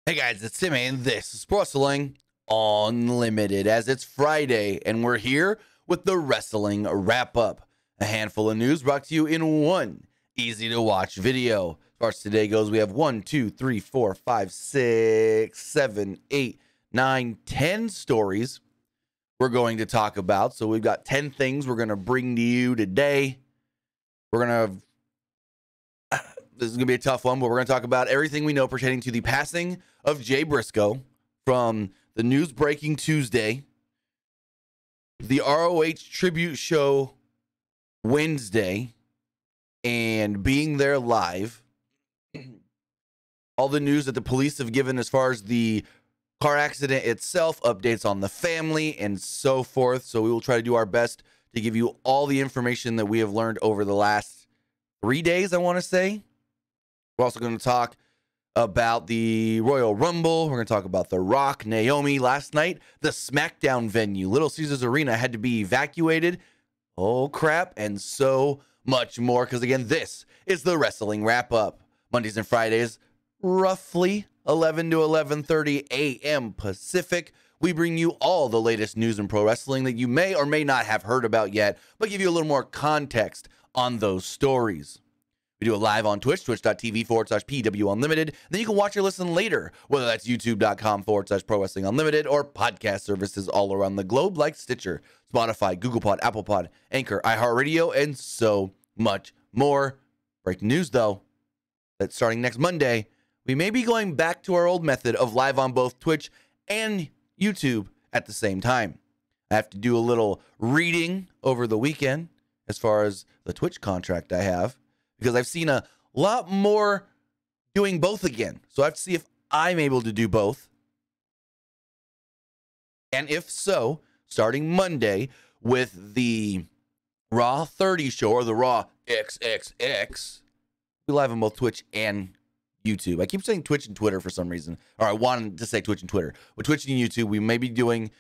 Hey guys, it's Timmy, and this is Wrestling Unlimited, as it's Friday, and we're here with the Wrestling Wrap-Up. A handful of news brought to you in one easy-to-watch video. As far as today goes, we have 1, 2, 3, 4, 5, 6, 7, 8, 9, 10 stories we're going to talk about. So we've got 10 things we're going to bring to you today. This is going to be a tough one, but we're going to talk about everything we know pertaining to the passing of Jay Briscoe, from the news breaking Tuesday, the ROH tribute show Wednesday, and being there live, all the news that the police have given as far as the car accident itself, updates on the family, and so forth. So we will try to do our best to give you all the information that we have learned over the last 3 days, I want to say. We're also going to talk about the Royal Rumble. We're going to talk about The Rock, Naomi. Last night, the SmackDown venue, Little Caesars Arena, had to be evacuated. Oh, crap. And so much more. Because, again, this is the Wrestling Wrap-Up. Mondays and Fridays, roughly 11 to 11:30 a.m. Pacific. We bring you all the latest news in pro wrestling that you may or may not have heard about yet, but give you a little more context on those stories. We do it live on Twitch, twitch.tv/PW Unlimited. Then you can watch or listen later, whether that's youtube.com/Pro Wrestling Unlimited or podcast services all around the globe like Stitcher, Spotify, Google Pod, Apple Pod, Anchor, iHeartRadio, and so much more. Breaking news, though, that starting next Monday, we may be going back to our old method of live on both Twitch and YouTube at the same time. I have to do a little reading over the weekend as far as the Twitch contract I have, because I've seen a lot more doing both again. So I have to see if I'm able to do both. And if so, starting Monday with the Raw 30 show, or the Raw XXX, we live on both Twitch and YouTube. I keep saying Twitch and Twitter for some reason. Or I wanted to say Twitch and Twitter. With Twitch and YouTube, we may be doing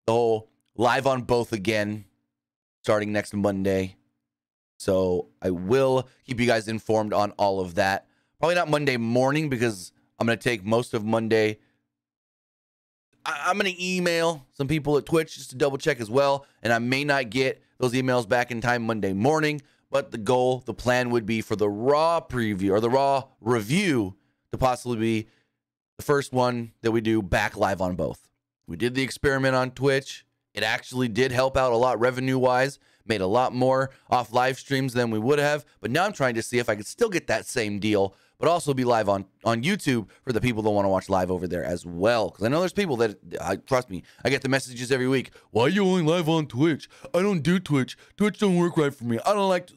the whole live on both again starting next Monday. So I will keep you guys informed on all of that. Probably not Monday morning, because I'm going to take most of Monday. I'm going to email some people at Twitch just to double check as well. And I may not get those emails back in time Monday morning. But the plan would be for the Raw preview or the Raw review to possibly be the first one that we do back live on both. We did the experiment on Twitch. It actually did help out a lot revenue-wise. Made a lot more off live streams than we would have. But now I'm trying to see if I could still get that same deal, but also be live on YouTube for the people that want to watch live over there as well. Because I know there's people that, trust me, I get the messages every week. Why are you only live on Twitch? I don't do Twitch. Twitch don't work right for me. I don't like...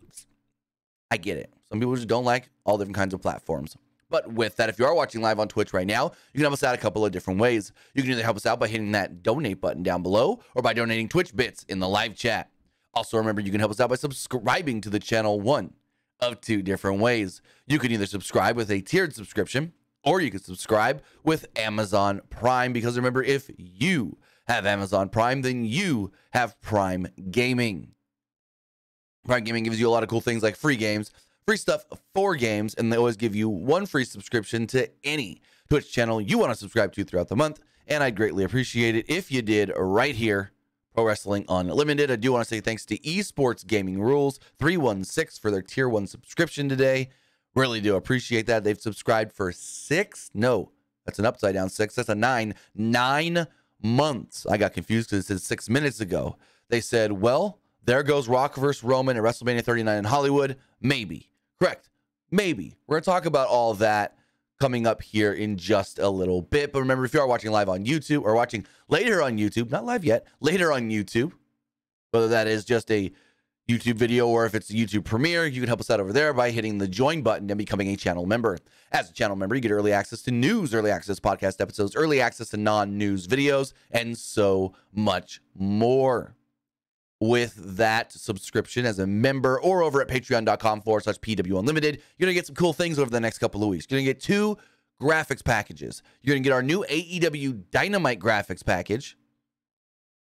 I get it. Some people just don't like all different kinds of platforms. But with that, if you are watching live on Twitch right now, you can help us out a couple of different ways. You can either help us out by hitting that donate button down below, or by donating Twitch bits in the live chat. Also, remember, you can help us out by subscribing to the channel one of two different ways. You can either subscribe with a tiered subscription, or you can subscribe with Amazon Prime. Because remember, if you have Amazon Prime, then you have Prime Gaming. Prime Gaming gives you a lot of cool things like free games, free stuff for games, and they always give you one free subscription to any Twitch channel you want to subscribe to throughout the month. And I'd greatly appreciate it if you did right here, Pro Wrestling Unlimited. I do want to say thanks to Esports Gaming Rules 316 for their tier 1 subscription today. Really do appreciate that. They've subscribed for 6. No, that's an upside down 6. That's a 9 months. I got confused because it said 6 minutes ago. They said, well, there goes Rock versus Roman at WrestleMania 39 in Hollywood. Maybe. Correct. Maybe. We're going to talk about all that coming up here in just a little bit. But remember, if you are watching live on YouTube or watching later on YouTube, not live yet, later on YouTube, whether that is just a YouTube video or if it's a YouTube premiere, you can help us out over there by hitting the join button and becoming a channel member. As a channel member, you get early access to news, early access podcast episodes, early access to non-news videos, and so much more. With that subscription as a member or over at patreon.com/PW Unlimited, you're going to get some cool things over the next couple of weeks. You're going to get 2 graphics packages. You're going to get our new AEW Dynamite graphics package.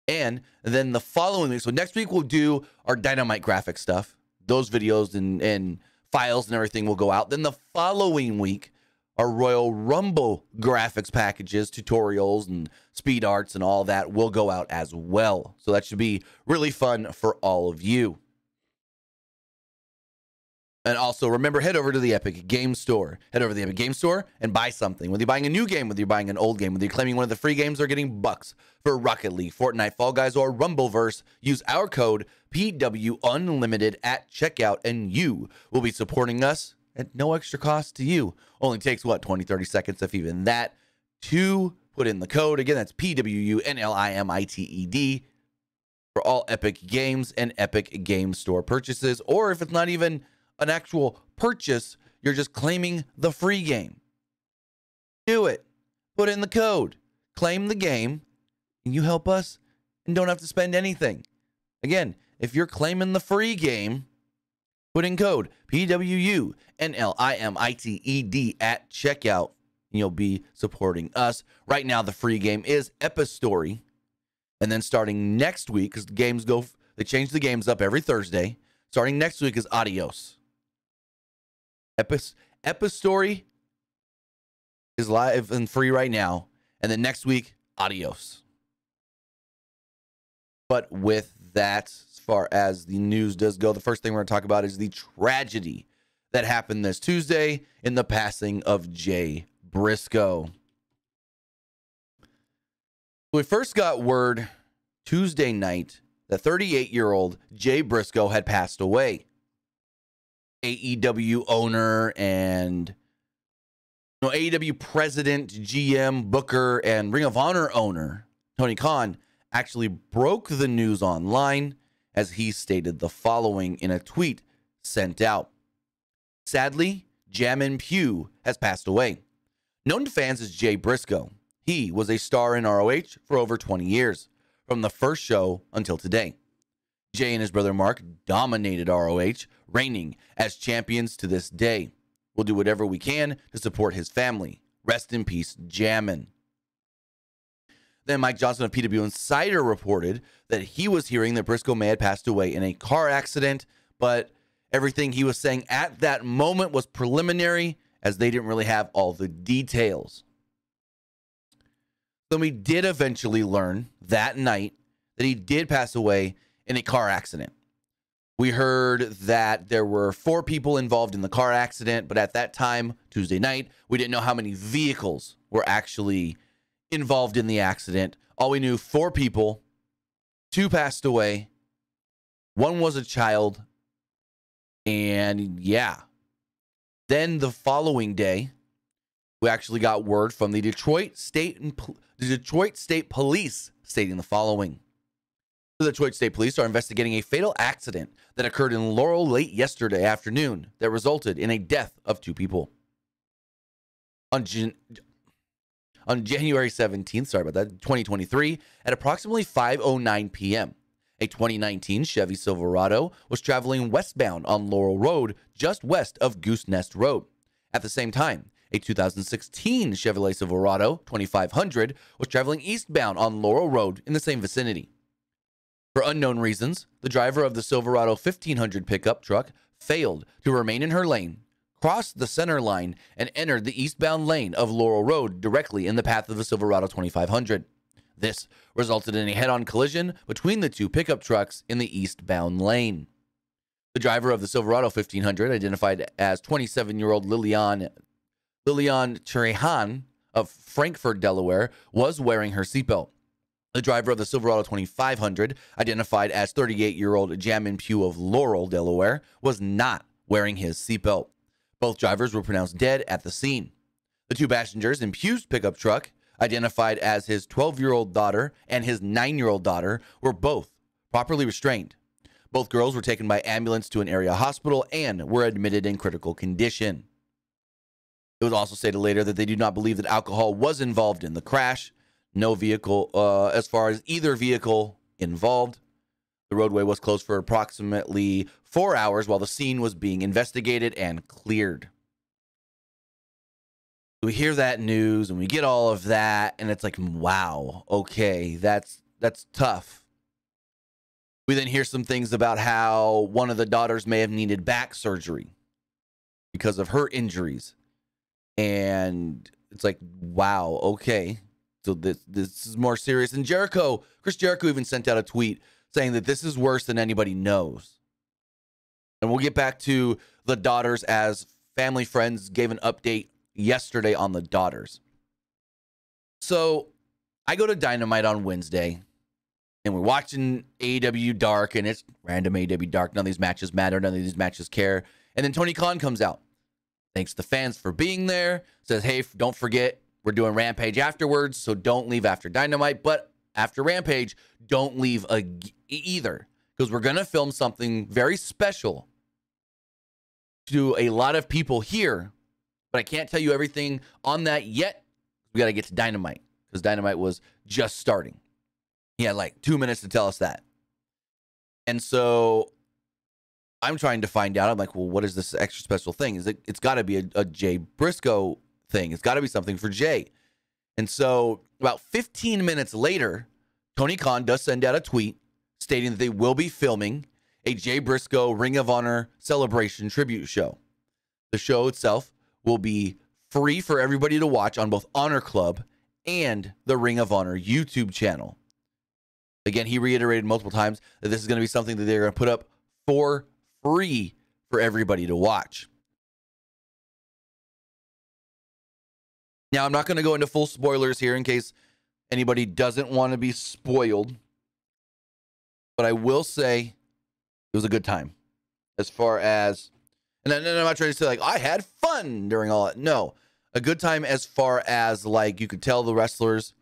And then the following week, so next week we'll do our Dynamite graphic stuff. Those videos and files and everything will go out. Then the following week, our Royal Rumble graphics packages, tutorials, and speed arts and all that will go out as well. So that should be really fun for all of you. And also, remember, head over to the Epic Game Store. Head over to the Epic Game Store and buy something. Whether you're buying a new game, whether you're buying an old game, whether you're claiming one of the free games or getting bucks for Rocket League, Fortnite, Fall Guys, or Rumbleverse, use our code PWUnlimited at checkout, and you will be supporting us at no extra cost to you. Only takes, 20-30 seconds, if even that, to put in the code. Again, that's PWUnlimited for all Epic Games and Epic Game Store purchases. Or if it's not even an actual purchase, you're just claiming the free game. Do it. Put in the code. Claim the game, and you help us and don't have to spend anything. Again, if you're claiming the free game, put in code PWUnlimited at checkout, and you'll be supporting us. Right now, the free game is Epistory. And then starting next week, because the games they change the games up every Thursday. Starting next week is Adios. Epistory is live and free right now. And then next week, Adios. But with that, as far as the news does go, the first thing we're going to talk about is the tragedy that happened this Tuesday in the passing of Jay Briscoe. We first got word Tuesday night that 38-year-old Jay Briscoe had passed away. AEW owner and AEW president, GM, booker, and Ring of Honor owner Tony Khan actually broke the news online as he stated the following in a tweet sent out. Sadly, Jammin Pugh has passed away. Known to fans as Jay Briscoe, he was a star in ROH for over 20 years, from the first show until today. Jay and his brother Mark dominated ROH, reigning as champions to this day. We'll do whatever we can to support his family. Rest in peace, Jammin. Then Mike Johnson of PWU Insider reported that he was hearing that Briscoe may have passed away in a car accident, but everything he was saying at that moment was preliminary, as they didn't really have all the details. Then we did eventually learn that night that he did pass away in a car accident. We heard that there were 4 people involved in the car accident, but at that time, Tuesday night, we didn't know how many vehicles were actually involved in the accident. All we knew, 4 people, 2 passed away, 1 was a child, and yeah. Then the following day, we actually got word from the Detroit State Police stating the following. The Detroit State Police are investigating a fatal accident that occurred in Laurel late yesterday afternoon that resulted in a death of 2 people. On January 17th, 2023, at approximately 5:09 p.m., a 2019 Chevy Silverado was traveling westbound on Laurel Road, just west of Goose Nest Road. At the same time, a 2016 Chevrolet Silverado 2500 was traveling eastbound on Laurel Road in the same vicinity. For unknown reasons, the driver of the Silverado 1500 pickup truck failed to remain in her lane, crossed the center line, and entered the eastbound lane of Laurel Road directly in the path of the Silverado 2500. This resulted in a head-on collision between the 2 pickup trucks in the eastbound lane. The driver of the Silverado 1500, identified as 27-year-old Lillian Trehan of Frankfort, Delaware, was wearing her seatbelt. The driver of the Silverado 2500, identified as 38-year-old Jammin Pugh of Laurel, Delaware, was not wearing his seatbelt. Both drivers were pronounced dead at the scene. The 2 passengers in Pugh's pickup truck, identified as his 12-year-old daughter and his 9-year-old daughter, were both properly restrained. Both girls were taken by ambulance to an area hospital and were admitted in critical condition. It was also stated later that they do not believe that alcohol was involved in the crash. No vehicle, as far as either vehicle involved. The roadway was closed for approximately 4 hours while the scene was being investigated and cleared. We hear that news and we get all of that, and it's like, wow, okay, that's tough. We then hear some things about how one of the daughters may have needed back surgery because of her injuries. And it's like, wow, okay. So this is more serious. And Chris Jericho even sent out a tweet saying that this is worse than anybody knows. And we'll get back to the daughters as Family Friends gave an update yesterday on the daughters. So I go to Dynamite on Wednesday, and we're watching AEW Dark, and it's random AEW Dark. None of these matches matter. None of these matches care. And then Tony Khan comes out. Thanks to fans for being there. Says, hey, don't forget, we're doing Rampage afterwards, so don't leave after Dynamite. But after Rampage, don't leave either, because we're going to film something very special to a lot of people here. But I can't tell you everything on that yet. We got to get to Dynamite, because Dynamite was just starting. He had like 2 minutes to tell us that. And so I'm trying to find out. I'm like, well, what is this extra special thing? It's got to be a Jay Briscoe thing. It's got to be something for Jay. And so about 15 minutes later, Tony Khan does send out a tweet stating that they will be filming a Jay Briscoe Ring of Honor celebration tribute show. The show itself will be free for everybody to watch on both Honor Club and the Ring of Honor YouTube channel. Again, he reiterated multiple times that this is going to be something that they're going to put up for free for everybody to watch. Now, I'm not going to go into full spoilers here in case anybody doesn't want to be spoiled, but I will say it was a good time. As far as, and I'm not trying to say like, I had fun during all that. No, a good time as far as like, you could tell the wrestlers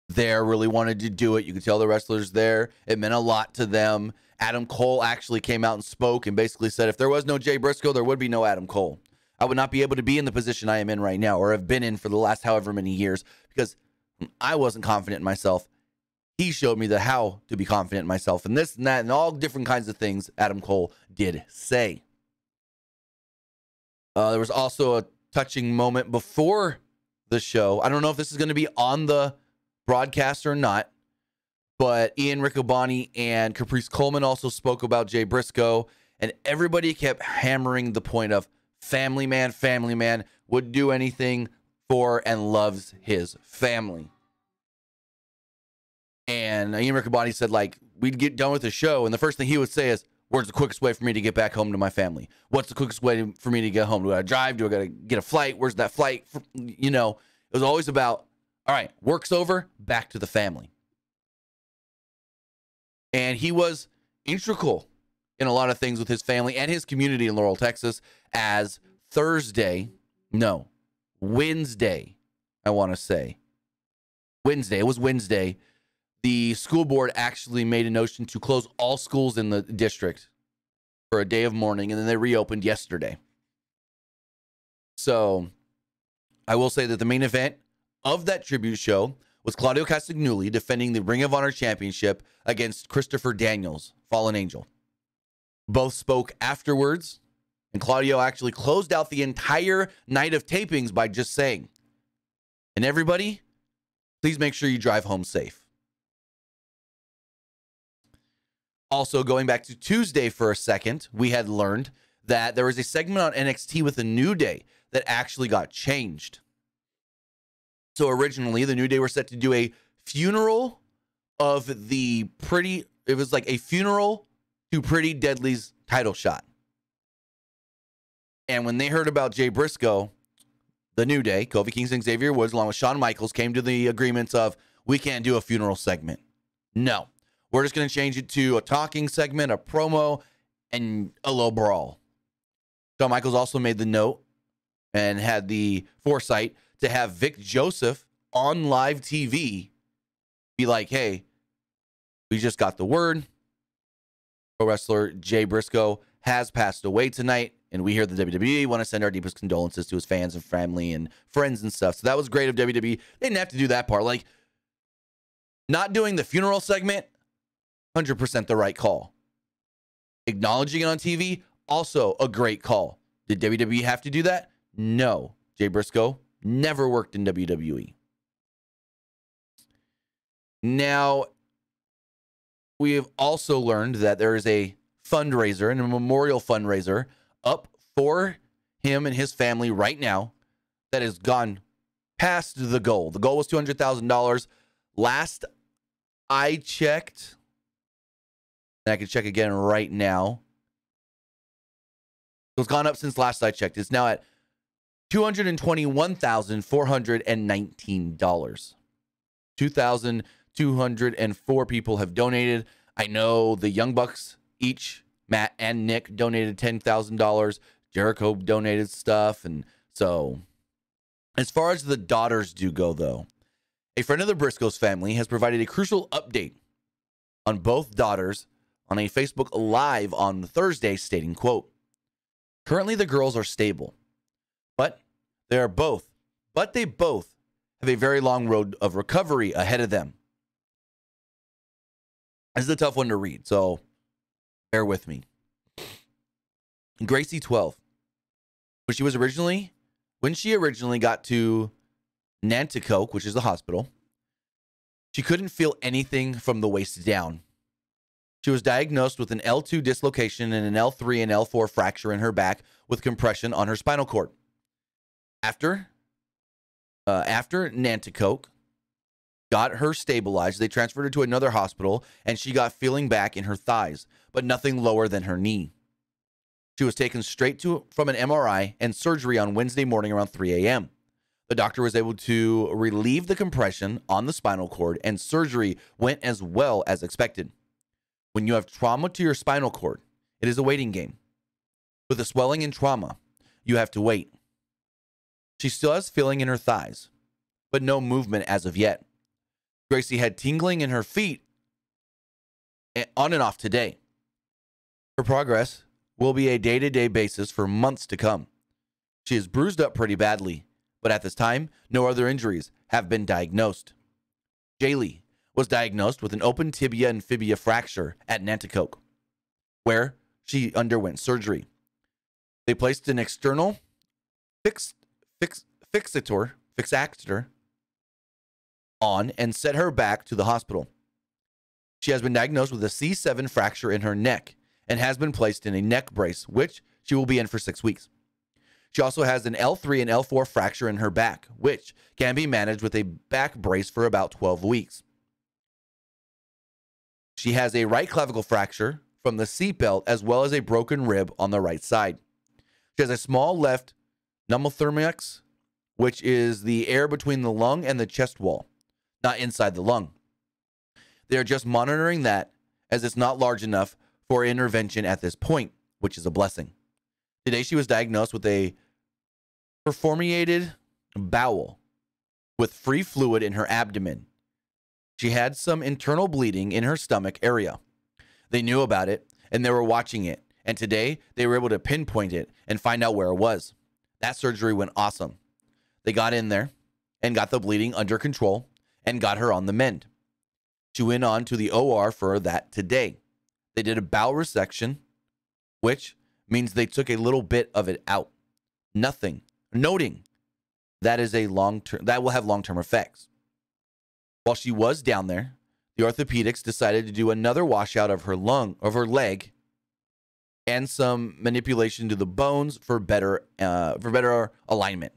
there really wanted to do it. You could tell the wrestlers there, it meant a lot to them. Adam Cole actually came out and spoke and basically said, if there was no Jay Briscoe, there would be no Adam Cole. I would not be able to be in the position I am in right now, or have been in for the last however many years, because I wasn't confident in myself. He showed me how to be confident in myself, and this and that and all different kinds of things Adam Cole did say. There was also a touching moment before the show. I don't know if this is going to be on the broadcast or not, but Ian Riccoboni and Caprice Coleman also spoke about Jay Briscoe, and everybody kept hammering the point of family man, would do anything for and loves his family. And Ian Riccoboni said, like, we'd get done with the show, and the first thing he would say is, where's the quickest way for me to get back home to my family? What's the quickest way for me to get home? Do I drive? Do I got to get a flight? Where's that flight? You know, it was always about, all right, work's over, back to the family. And he was integral in a lot of things with his family and his community in Laurel, Texas, as Wednesday, I want to say. Wednesday, it was Wednesday. The school board actually made a notion to close all schools in the district for a day of mourning, and then they reopened yesterday. So I will say that the main event of that tribute show was Claudio Castagnoli defending the Ring of Honor Championship against Christopher Daniels, Fallen Angel. Both spoke afterwards, and Claudio actually closed out the entire night of tapings by just saying, and everybody, please make sure you drive home safe. Also, going back to Tuesday for a second, we had learned that there was a segment on NXT with a New Day that actually got changed. So originally, the New Day were set to do a funeral of the it was like a funeral to Pretty Deadly's title shot. And when they heard about Jay Briscoe, the New Day, Kofi Kingston, Xavier Woods, along with Shawn Michaels, came to the agreements of, we can't do a funeral segment. No. We're just going to change it to a talking segment, a promo, and a low brawl. Shawn Michaels also made the note and had the foresight to have Vic Joseph on live TV be like, hey, we just got the word. Pro wrestler Jay Briscoe has passed away tonight, and we here at the WWE want to send our deepest condolences to his fans and family and friends and stuff. So that was great of WWE. They didn't have to do that part. Like, not doing the funeral segment, 100% the right call. Acknowledging it on TV, also a great call. Did WWE have to do that? No. Jay Briscoe never worked in WWE. Now, we have also learned that there is a fundraiser and a memorial fundraiser up for him and his family right now. that has gone past the goal. The goal was $200,000. Last I checked, and I can check again right now. So it's gone up since last I checked. It's now at $221,419. 2,204 people have donated. I know the Young Bucks each, Matt and Nick, donated $10,000. Jericho donated stuff. And so as far as the daughters do go, though, a friend of the Briscoe's family has provided a crucial update on both daughters on a Facebook Live on Thursday, stating, quote, "Currently the girls are stable, but they both have a very long road of recovery ahead of them." This is a tough one to read, so bear with me. Gracie, 12, when she originally got to Nanticoke, which is the hospital, she couldn't feel anything from the waist down. She was diagnosed with an L2 dislocation and an L3 and L4 fracture in her back with compression on her spinal cord. After Nanticoke got her stabilized, they transferred her to another hospital, and she got feeling back in her thighs, but nothing lower than her knee. She was taken straight from an MRI and surgery on Wednesday morning around 3 a.m. The doctor was able to relieve the compression on the spinal cord, and surgery went as well as expected. When you have trauma to your spinal cord, it is a waiting game. With the swelling and trauma, you have to wait. She still has feeling in her thighs, but no movement as of yet. Gracie had tingling in her feet on and off today. Her progress will be a day-to-day basis for months to come. She is bruised up pretty badly, but at this time, no other injuries have been diagnosed. Jaylee was diagnosed with an open tibia and fibula fracture at Nanticoke, where she underwent surgery. They placed an external fixator on and sent her back to the hospital. She has been diagnosed with a C7 fracture in her neck and has been placed in a neck brace, which she will be in for 6 weeks. She also has an L3 and L4 fracture in her back, which can be managed with a back brace for about 12 weeks. She has a right clavicle fracture from the seatbelt, as well as a broken rib on the right side. She has a small left pneumothorax, which is the air between the lung and the chest wall, not inside the lung. They are just monitoring that, as it's not large enough for intervention at this point, which is a blessing. Today, she was diagnosed with a perforated bowel with free fluid in her abdomen. She had some internal bleeding in her stomach area. They knew about it, and they were watching it. And today, they were able to pinpoint it and find out where it was. That surgery went awesome. They got in there and got the bleeding under control and got her on the mend. She went on to the OR for that today. They did a bowel resection, which means they took a little bit of it out. Noting that will have long-term effects. While she was down there, the orthopedics decided to do another washout of her leg, and some manipulation to the bones for better alignment.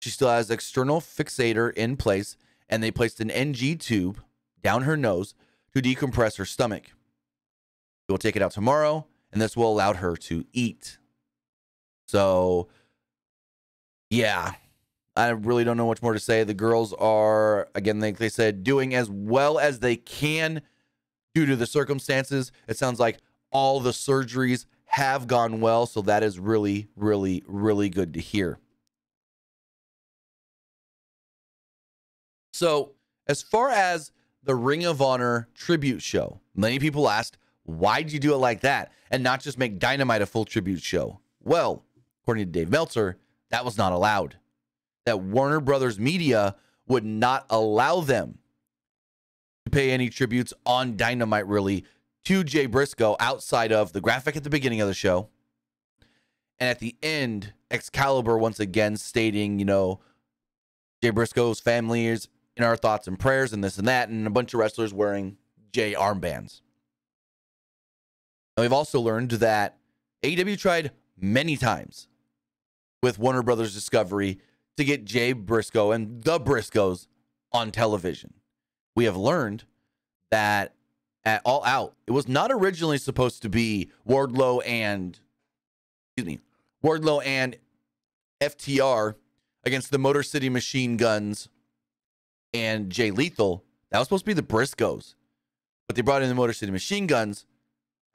She still has external fixator in place, and they placed an NG tube down her nose to decompress her stomach. They will take it out tomorrow, and this will allow her to eat. So, yeah, I really don't know much more to say. The girls are, again, like they said, doing as well as they can due to the circumstances. It sounds like all the surgeries have gone well, so that is really, really, really good to hear. So, as far as the Ring of Honor tribute show, many people asked, why did you do it like that and not just make Dynamite a full tribute show? Well, according to Dave Meltzer, that was not allowed. That Warner Brothers Media would not allow them to pay any tributes on Dynamite, really, to Jay Briscoe outside of the graphic at the beginning of the show. And at the end, Excalibur once again stating, Jay Briscoe's family is in our thoughts and prayers and this and that, and a bunch of wrestlers wearing Jay armbands. And we've also learned that AEW tried many times with Warner Brothers Discovery to get Jay Briscoe and the Briscoes on television. We have learned that at All Out, it was not originally supposed to be Wardlow and FTR against the Motor City Machine Guns and Jay Lethal. That was supposed to be the Briscoes. But they brought in the Motor City Machine Guns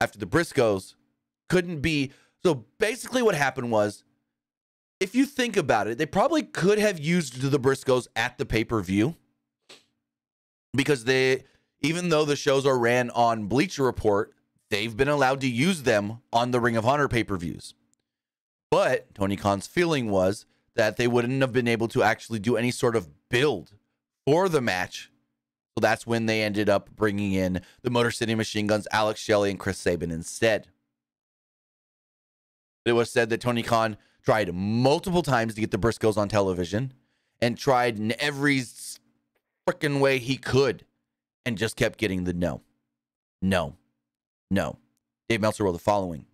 after the Briscoes couldn't be. So basically what happened was, if you think about it, they probably could have used the Briscoes at the pay-per-view, because even though the shows are ran on Bleacher Report, they've been allowed to use them on the Ring of Honor pay-per-views. But Tony Khan's feeling was that they wouldn't have been able to actually do any sort of build for the match. So that's when they ended up bringing in the Motor City Machine Guns, Alex Shelley, and Chris Sabin instead. It was said that Tony Khan tried multiple times to get the Briscoes on television and tried in every freaking way he could and just kept getting the no. No. No. Dave Meltzer wrote the following.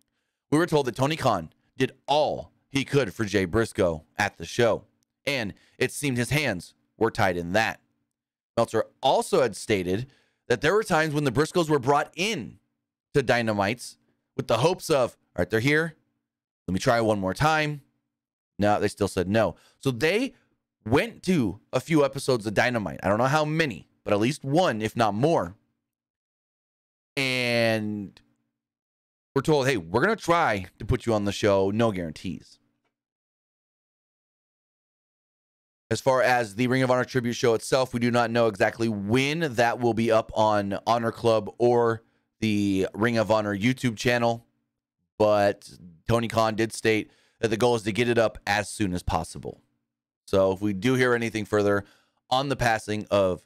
We were told that Tony Khan did all he could for Jay Briscoe at the show, and it seemed his hands were tied in that. Meltzer also had stated that there were times when the Briscoes were brought in to Dynamites with the hopes of, all right, they're here. Let me try one more time. No, they still said no. So they went to a few episodes of Dynamite. I don't know how many, but at least one, if not more. And we're told, hey, we're going to try to put you on the show. No guarantees. As far as the Ring of Honor tribute show itself, we do not know exactly when that will be up on Honor Club or the Ring of Honor YouTube channel. But Tony Khan did state that the goal is to get it up as soon as possible. So if we do hear anything further on the passing of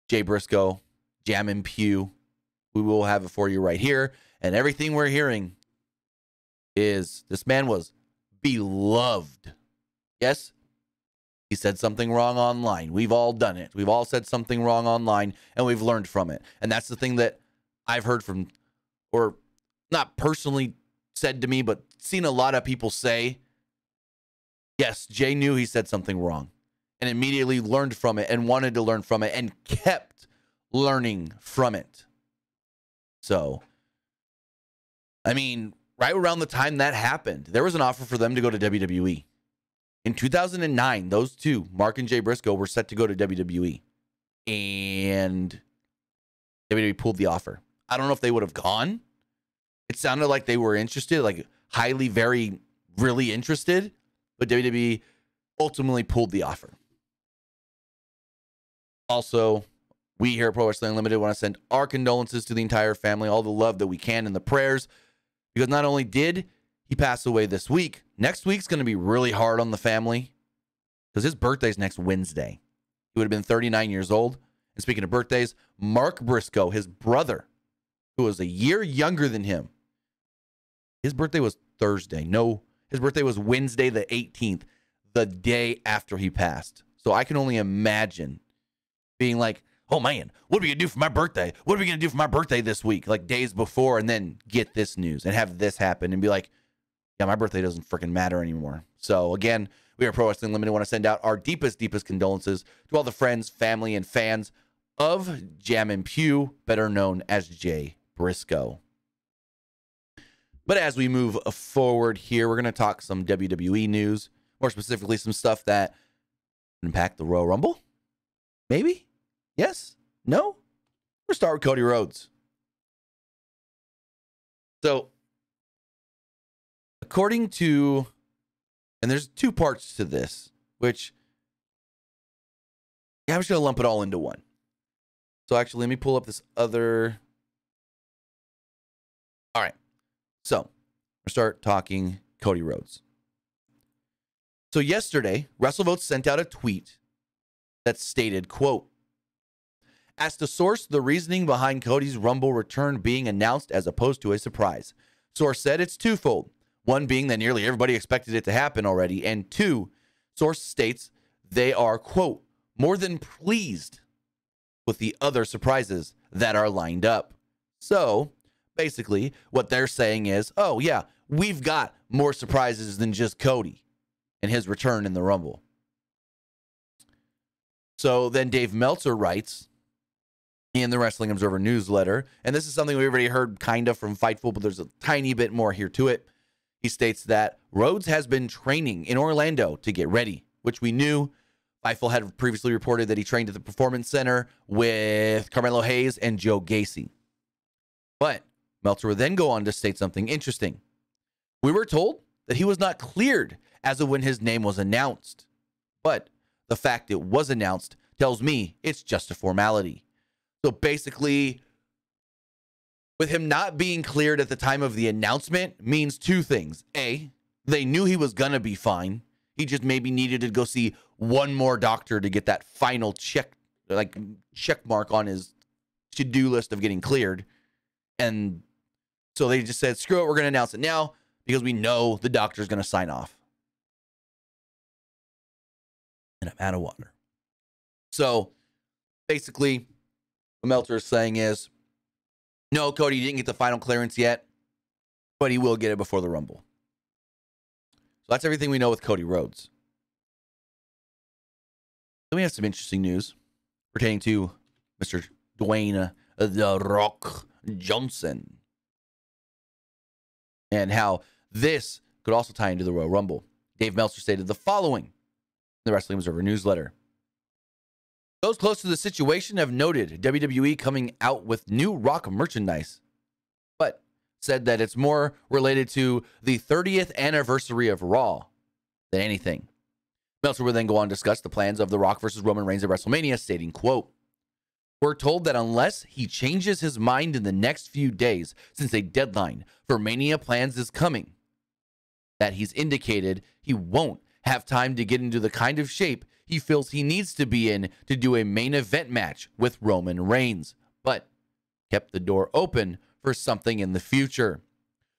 Jay Briscoe, Jammin' Pew, we will have it for you right here. And everything we're hearing is this man was beloved. Yes, he said something wrong online. We've all done it. We've all said something wrong online, and we've learned from it. And that's the thing that I've heard from, or not personally said to me, but seen a lot of people say, yes, Jay knew he said something wrong and immediately learned from it and wanted to learn from it and kept learning from it. So, I mean, right around the time that happened, there was an offer for them to go to WWE. In 2009, those two, Mark and Jay Briscoe, were set to go to WWE. And WWE pulled the offer. I don't know if they would have gone. It sounded like they were interested, like highly, very, really interested. But WWE ultimately pulled the offer. Also, we here at Pro Wrestling Unlimited want to send our condolences to the entire family, all the love that we can and the prayers. Because not only did he pass away this week, next week's going to be really hard on the family. Because his birthday's next Wednesday. He would have been 39 years old. And speaking of birthdays, Mark Briscoe, his brother, who was a year younger than him, his birthday was Thursday. No, his birthday was Wednesday the 18th, the day after he passed. So I can only imagine being like, oh man, what are we going to do for my birthday? What are we going to do for my birthday this week? Like days before, and then get this news and have this happen and be like, yeah, my birthday doesn't freaking matter anymore. So again, we are Pro Wrestling Limited. Want to send out our deepest condolences to all the friends, family, and fans of Jammin' Pew, better known as Jay Briscoe. But as we move forward here, we're going to talk some WWE news, more specifically some stuff that impact the Royal Rumble. Maybe? Yes? No? We'll start with Cody Rhodes. So, according to, and there's two parts to this, which, yeah, I'm just going to lump it all into one. So actually, let me pull up this other. All right. So, we'll start talking Cody Rhodes. So yesterday, WrestleVotes sent out a tweet that stated, quote, asked to source the reasoning behind Cody's Rumble return being announced as opposed to a surprise. Source said it's twofold. One being that nearly everybody expected it to happen already. And two, source states they are, quote, more than pleased with the other surprises that are lined up. So, basically, what they're saying is, oh, yeah, we've got more surprises than just Cody and his return in the Rumble. So then Dave Meltzer writes in the Wrestling Observer newsletter, and this is something we already heard kind of from Fightful, but there's a tiny bit more here to it. He states that Rhodes has been training in Orlando to get ready, which we knew. Fightful had previously reported that he trained at the Performance Center with Carmelo Hayes and Joe Gacy. But Meltzer would then go on to state something interesting. We were told that he was not cleared as of when his name was announced. But the fact it was announced tells me it's just a formality. So basically, with him not being cleared at the time of the announcement means two things. A, they knew he was going to be fine. He just maybe needed to go see one more doctor to get that final check mark on his to-do list of getting cleared. And so they just said, screw it, we're going to announce it now because we know the doctor's going to sign off. And I'm out of water. So basically, what Meltzer is saying is, no, Cody didn't get the final clearance yet, but he will get it before the Rumble. So that's everything we know with Cody Rhodes. Then we have some interesting news pertaining to Mr. Dwayne "The Rock" Johnson and how this could also tie into the Royal Rumble. Dave Meltzer stated the following in the Wrestling Observer newsletter. Those close to the situation have noted WWE coming out with new Rock merchandise, but said that it's more related to the 30th anniversary of Raw than anything. Meltzer would then go on to discuss the plans of The Rock versus Roman Reigns at WrestleMania, stating, quote, we're told that unless he changes his mind in the next few days, since a deadline for Mania plans is coming, that he's indicated he won't have time to get into the kind of shape he feels he needs to be in to do a main event match with Roman Reigns, but kept the door open for something in the future.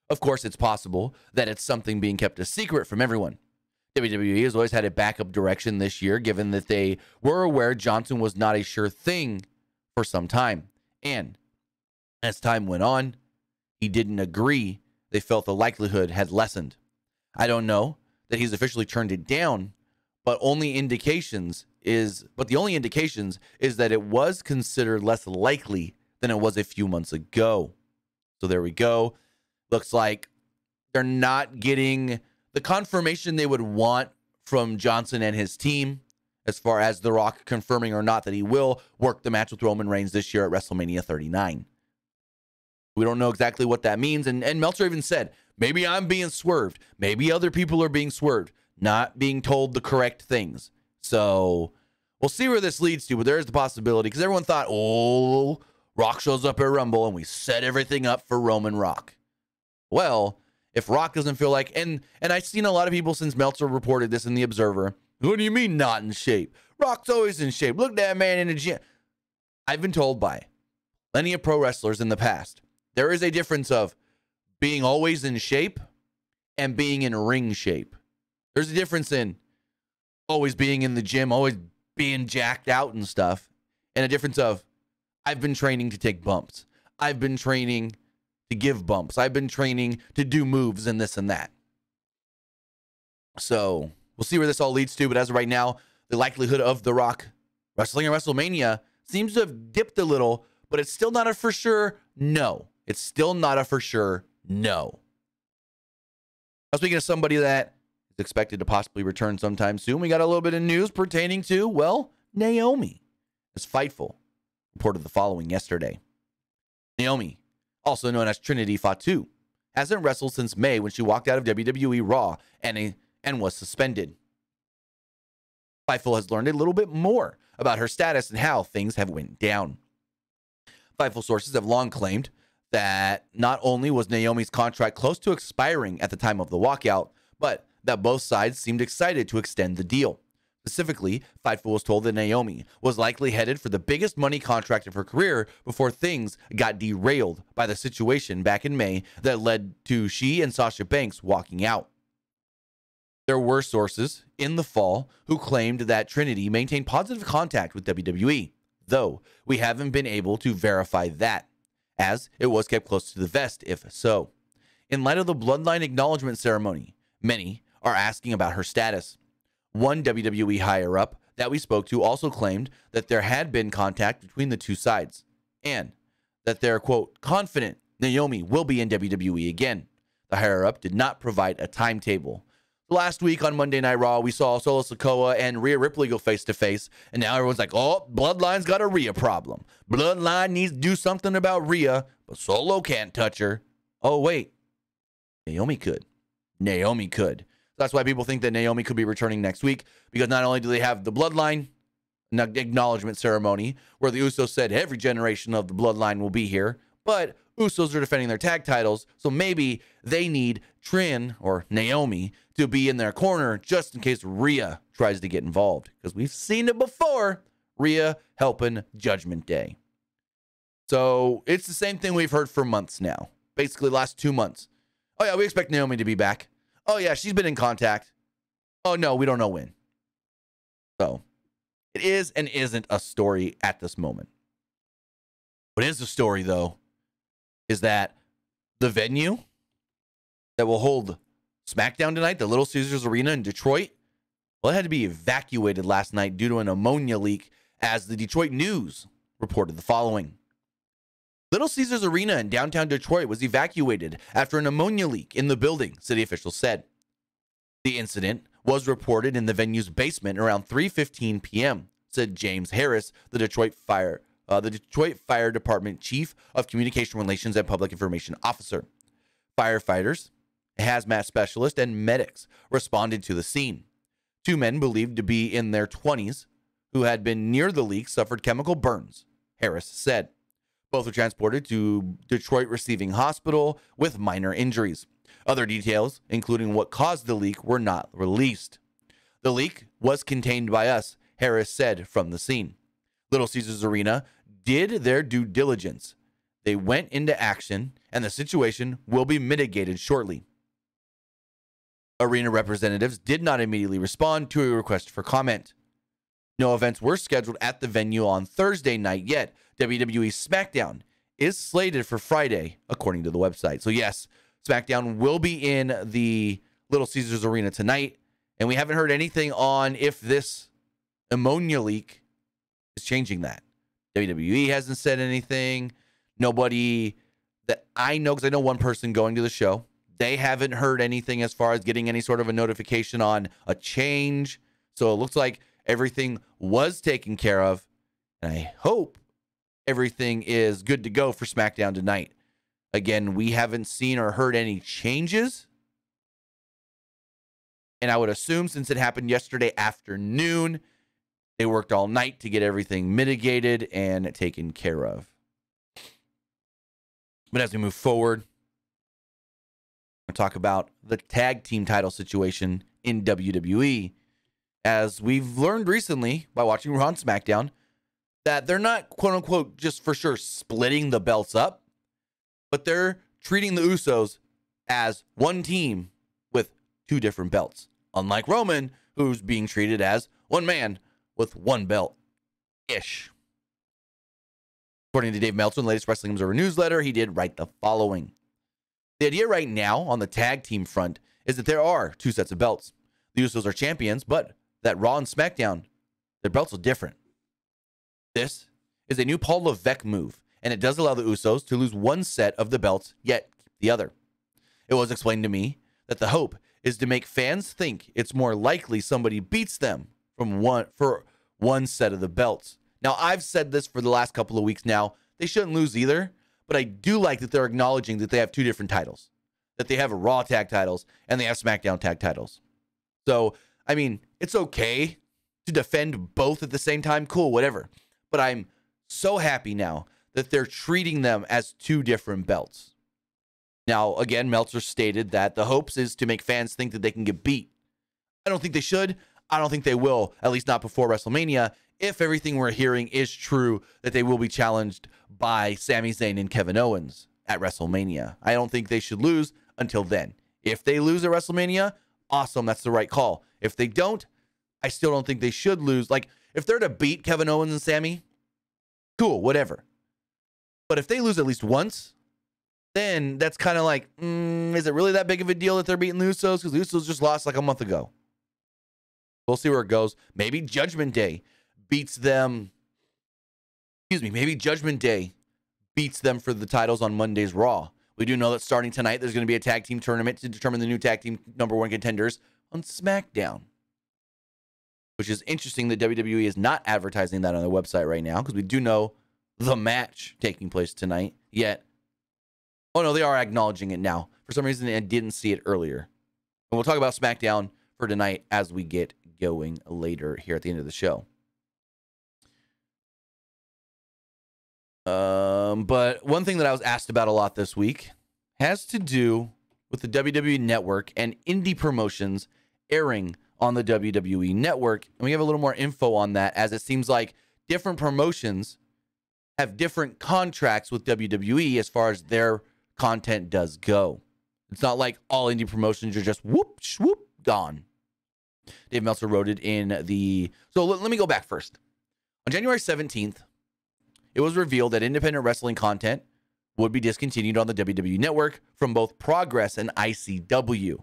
Of course, it's possible that it's something being kept a secret from everyone. WWE has always had a backup direction this year, given that they were aware Johnson was not a sure thing for some time. And as time went on, he didn't agree. They felt the likelihood had lessened. I don't know that he's officially turned it down, but the only indications is that it was considered less likely than it was a few months ago. So there we go. Looks like they're not getting the confirmation they would want from Johnson and his team as far as The Rock confirming or not that he will work the match with Roman Reigns this year at WrestleMania 39. We don't know exactly what that means. And Meltzer even said, maybe I'm being swerved. Maybe other people are being swerved, not being told the correct things. So we'll see where this leads to, but there is the possibility because everyone thought, oh, Rock shows up at Rumble and we set everything up for Roman Rock. Well, if Rock doesn't feel like, and I've seen a lot of people since Meltzer reported this in The Observer, what do you mean not in shape? Rock's always in shape. Look at that man in the gym. I've been told by plenty of pro wrestlers in the past, there is a difference of being always in shape and being in ring shape. There's a difference in always being in the gym, always being jacked out and stuff, and a difference of I've been training to take bumps. I've been training to give bumps. I've been training to do moves and this and that. So we'll see where this all leads to, but as of right now, the likelihood of The Rock wrestling at WrestleMania seems to have dipped a little, but it's still not a for sure no. It's still not a for sure no. I was speaking of somebody that is expected to possibly return sometime soon. We got a little bit of news pertaining to, well, Naomi. As Fightful reported the following yesterday. Naomi, also known as Trinity Fatu, hasn't wrestled since May when she walked out of WWE Raw and was suspended. Fightful has learned a little bit more about her status and how things have went down. Fightful sources have long claimed that not only was Naomi's contract close to expiring at the time of the walkout, but that both sides seemed excited to extend the deal. Specifically, Fightful was told that Naomi was likely headed for the biggest money contract of her career before things got derailed by the situation back in May that led to she and Sasha Banks walking out. There were sources in the fall who claimed that Trinity maintained positive contact with WWE, though we haven't been able to verify that, as it was kept close to the vest if so. In light of the Bloodline acknowledgement ceremony, many are asking about her status. One WWE higher-up that we spoke to also claimed that there had been contact between the two sides and that they're, quote, confident Naomi will be in WWE again. The higher-up did not provide a timetable. Last week on Monday Night Raw, we saw Solo Sikoa and Rhea Ripley go face-to-face, and now everyone's like, oh, Bloodline's got a Rhea problem. Bloodline needs to do something about Rhea, but Solo can't touch her. Oh, wait. Naomi could. Naomi could. That's why people think that Naomi could be returning next week, because not only do they have the Bloodline acknowledgement ceremony, where the Usos said every generation of the Bloodline will be here, but Usos are defending their tag titles, so maybe they need Trin or Naomi to be in their corner just in case Rhea tries to get involved, because we've seen it before. Rhea helping Judgment Day. So it's the same thing we've heard for months now, basically the last 2 months. Oh yeah, we expect Naomi to be back. Oh yeah, she's been in contact. Oh no, we don't know when. So it is and isn't a story at this moment. What is the story though is that the venue that will hold SmackDown tonight, the Little Caesars Arena in Detroit, well, it had to be evacuated last night due to an ammonia leak, as the Detroit News reported the following. Little Caesars Arena in downtown Detroit was evacuated after an ammonia leak in the building, city officials said. The incident was reported in the venue's basement around 3:15 p.m., said James Harris, the Detroit Fire Department Chief of Communication Relations and Public Information Officer. Firefighters, a hazmat specialist, and medics responded to the scene. 2 men believed to be in their 20s who had been near the leak suffered chemical burns, Harris said. Both were transported to Detroit Receiving Hospital with minor injuries. Other details, including what caused the leak, were not released. The leak was contained by us, Harris said from the scene. Little Caesars Arena did their due diligence. They went into action, and the situation will be mitigated shortly. Arena representatives did not immediately respond to a request for comment. No events were scheduled at the venue on Thursday night yet. WWE SmackDown is slated for Friday, according to the website. So yes, SmackDown will be in the Little Caesars Arena tonight, and we haven't heard anything on if this ammonia leak is changing that. WWE hasn't said anything. Nobody that I know, because I know one person going to the show, they haven't heard anything as far as getting any sort of a notification on a change. So it looks like everything was taken care of, and I hope everything is good to go for SmackDown tonight. Again, we haven't seen or heard any changes, and I would assume since it happened yesterday afternoon, they worked all night to get everything mitigated and taken care of. But as we move forward, we're going to talk about the tag team title situation in WWE. As we've learned recently by watching Raw and SmackDown, that they're not, quote unquote, just for sure splitting the belts up, but they're treating the Usos as one team with 2 different belts. Unlike Roman, who's being treated as one man with 1 belt-ish. According to Dave Meltzer in the latest Wrestling Observer newsletter, he did write the following. The idea right now on the tag team front is that there are 2 sets of belts. The Usos are champions, but that Raw and SmackDown, their belts are different. This is a new Paul Levesque move, and it does allow the Usos to lose 1 set of the belts, yet keep the other. It was explained to me that the hope is to make fans think it's more likely somebody beats them for one set of the belts. Now, I've said this for the last couple of weeks now. They shouldn't lose either, but I do like that they're acknowledging that they have 2 different titles, that they have a Raw tag titles and they have SmackDown tag titles. So, I mean, it's okay to defend both at the same time. Cool, whatever. But I'm so happy now that they're treating them as 2 different belts. Now, again, Meltzer stated that the hopes is to make fans think that they can get beat. I don't think they should. I don't think they will, at least not before WrestleMania, if everything we're hearing is true, that they will be challenged by Sami Zayn and Kevin Owens at WrestleMania. I don't think they should lose until then. If they lose at WrestleMania, awesome, that's the right call. If they don't, I still don't think they should lose. Like, if they're to beat Kevin Owens and Sami, cool, whatever. But if they lose at least once, then that's kind of like, is it really that big of a deal that they're beating the Usos? Because the Usos just lost like a month ago. We'll see where it goes. Maybe Judgment Day beats them. Excuse me. Maybe Judgment Day beats them for the titles on Monday's Raw. We do know that starting tonight, there's going to be a tag team tournament to determine the new tag team #1 contenders on SmackDown, which is interesting that WWE is not advertising that on their website right now, because we do know the match taking place tonight, yet, oh no, they are acknowledging it now. For some reason, I didn't see it earlier. And we'll talk about SmackDown for tonight as we get going later here at the end of the show. But one thing that I was asked about a lot this week has to do with the WWE Network and indie promotions airing on the WWE Network. And we have a little more info on that, as it seems like different promotions have different contracts with WWE as far as their content does go. It's not like all indie promotions are just whoop, swoop, gone. Dave Meltzer wrote it in the... So let me go back first. On January 17th, it was revealed that independent wrestling content would be discontinued on the WWE Network from both Progress and ICW.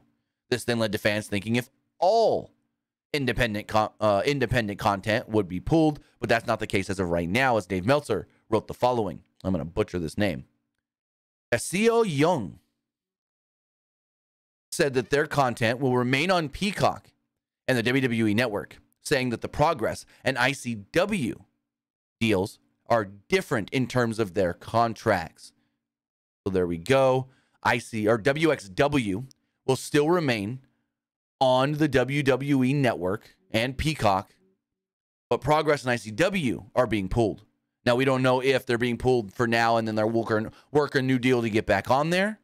This then led to fans thinking if all independent content would be pulled, but that's not the case as of right now, as Dave Meltzer wrote the following. I'm going to butcher this name. Seo Young said that their content will remain on Peacock and the WWE Network, saying that the Progress and ICW deals are different in terms of their contracts. So there we go. WXW will still remain on the WWE Network and Peacock, but Progress and ICW are being pulled. Now, we don't know if they're being pulled for now and then they're work a new deal to get back on there,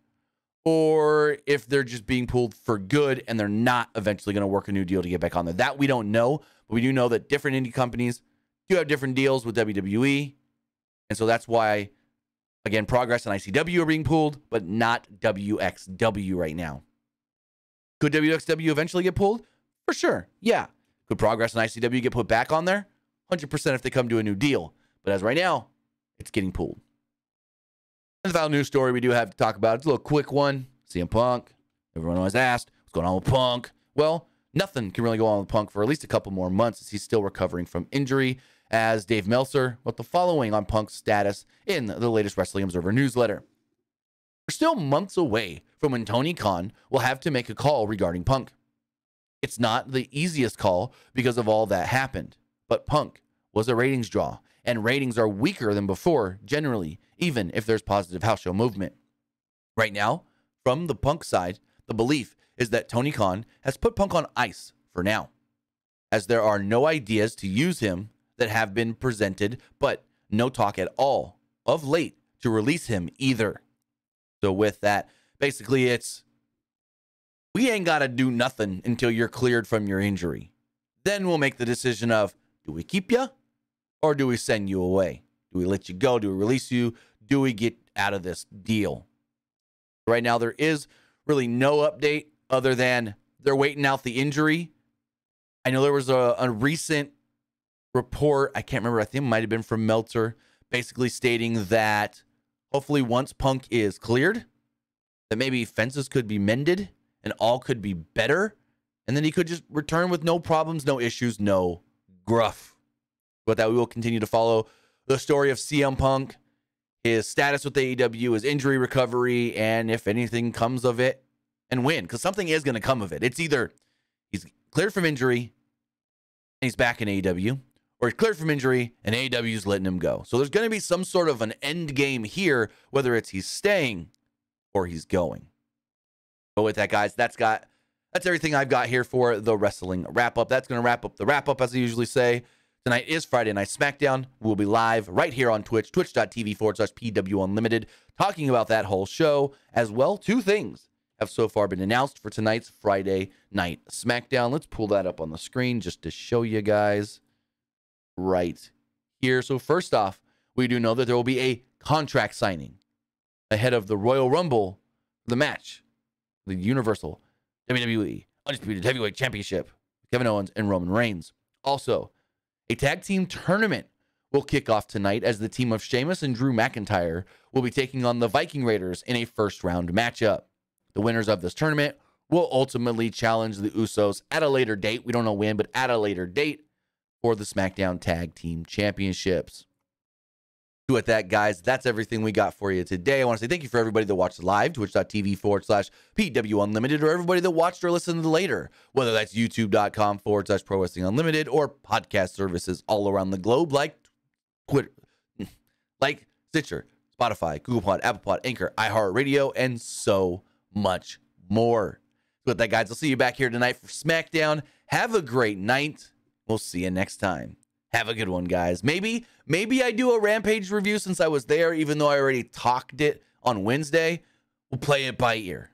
or if they're just being pulled for good and they're not eventually going to work a new deal to get back on there. That we don't know, but we do know that different indie companies do have different deals with WWE, and so that's why, again, Progress and ICW are being pulled, but not WXW right now. Could WXW eventually get pulled? For sure, yeah. Could Progress and ICW get put back on there? 100% if they come to a new deal. But as right now, it's getting pulled. And the final news story we do have to talk about, it's a little quick one. CM Punk. Everyone always asked, what's going on with Punk? Well, nothing can really go on with Punk for at least a couple more months, as he's still recovering from injury, as Dave Meltzer wrote the following on Punk's status in the latest Wrestling Observer newsletter. We're still months away from when Tony Khan will have to make a call regarding Punk. It's not the easiest call because of all that happened, but Punk was a ratings draw, and ratings are weaker than before, generally, even if there's positive house show movement. Right now, from the Punk side, the belief is that Tony Khan has put Punk on ice for now, as there are no ideas to use him that have been presented, but no talk at all of late to release him either. So with that, basically it's, we ain't got to do nothing until you're cleared from your injury. Then we'll make the decision of, do we keep you or do we send you away? Do we let you go? Do we release you? Do we get out of this deal? Right now, there is really no update other than they're waiting out the injury. I know there was a recent report, I can't remember, I think it might have been from Meltzer, basically stating that hopefully once Punk is cleared, that maybe fences could be mended and all could be better, and then he could just return with no problems, no issues, no gruff. But that we will continue to follow the story of CM Punk, his status with AEW, his injury recovery, and if anything comes of it, and win, because something is going to come of it. It's either he's cleared from injury and he's back in AEW, or he's cleared from injury and AEW's letting him go. So there's going to be some sort of an end game here, whether it's he's staying or he's going. But with that, guys, that's everything I've got here for the wrestling wrap-up. That's going to wrap up the wrap-up, as I usually say. Tonight is Friday Night SmackDown. We'll be live right here on Twitch, twitch.tv/PW Unlimited, talking about that whole show as well. Two things have so far been announced for tonight's Friday Night SmackDown. Let's pull that up on the screen just to show you guys right here. So first off, we do know that there will be a contract signing ahead of the Royal Rumble, the match, the Universal WWE Undisputed Heavyweight Championship, Kevin Owens and Roman Reigns. Also, a tag team tournament will kick off tonight as the team of Sheamus and Drew McIntyre will be taking on the Viking Raiders in a first-round matchup. The winners of this tournament will ultimately challenge the Usos at a later date. We don't know when, but at a later date for the SmackDown Tag Team Championships. With that, guys, that's everything we got for you today. I want to say thank you for everybody that watched live, twitch.tv/PW Unlimited, or everybody that watched or listened later, whether that's youtube.com/Pro Wrestling Unlimited or podcast services all around the globe like Twitter, like Stitcher, Spotify, Google Pod, Apple Pod, Anchor, iHeartRadio, and so much more. With that, guys, I'll see you back here tonight for SmackDown. Have a great night. We'll see you next time. Have a good one, guys. Maybe I do a Rampage review since I was there, even though I already talked it on Wednesday. We'll play it by ear.